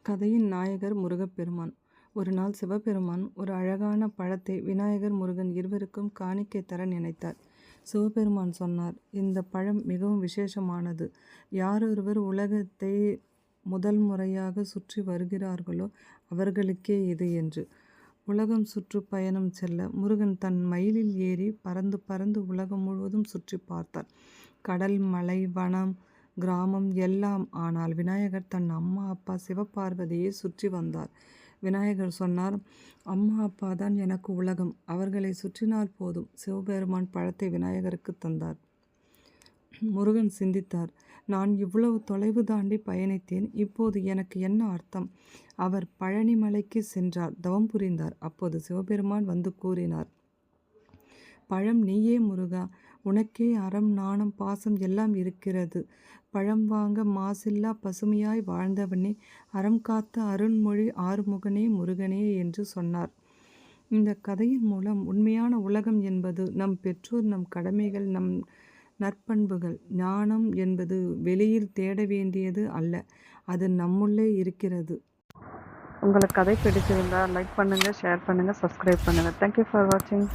கதையின் நாயகர் முருகப்பெருமான். ஒரு நாள் சிவபெருமான் ஒரு அழகான பழத்தை விநாயகர் முருகன் இருவருக்கும் காணிக்கை தர நினைத்தார். சிவபெருமான் சொன்னார், இந்த பழம் மிகவும் விசேஷமானது. யாரொருவர் உலகத்தை முதல் முறையாக சுற்றி வருகிறார்களோ அவர்களுக்கே இது என்று. உலகம் சுற்றுப்பயணம் செல்ல முருகன் தன் மயிலில் ஏறி பறந்து பறந்து உலகம் முழுவதும் சுற்றி பார்த்தார். கடல், மலை, வனம், கிராமம் எல்லாம். ஆனால் விநாயகர் தன் அம்மா அப்பா சிவபார்வதியை சுற்றி வந்தார். விநாயகர் சொன்னார், அம்மா அப்பா தான் எனக்கு உலகம், அவர்களை சுற்றினால் போதும். சிவபெருமான் பழத்தை விநாயகருக்கு தந்தார். முருகன் சிந்தித்தார், நான் இவ்வளவு தொலைவு தாண்டி பயணித்தேன், இப்போது எனக்கு என்ன அர்த்தம்? அவர் பழனி மலைக்கு சென்றார், தவம் புரிந்தார். அப்போது சிவபெருமான் வந்து கூறினார், பழம் நீயே முருகா, உனக்கே அறம், நாணம், பாசம் எல்லாம் இருக்கிறது. பழம் வாங்க மாசில்லா பசுமையாய் வாழ்ந்தவனே, அறம் காத்த அருண்மொழி ஆறுமுகனே முருகனே என்று சொன்னார். இந்த கதையின் மூலம் உண்மையான உலகம் என்பது நம் பெற்றோர், நம் கடமைகள், நம் நற்பண்புகள். ஞானம் என்பது வெளியில் தேட வேண்டியது அல்ல, அது நம்முள்ளே இருக்கிறது. உங்களுக்கு கதை பிடிச்சிருந்தா லைக் பண்ணுங்கள், ஷேர் பண்ணுங்கள், சப்ஸ்கிரைப் பண்ணுங்கள். தேங்க்யூ ஃபார் வாட்சிங்.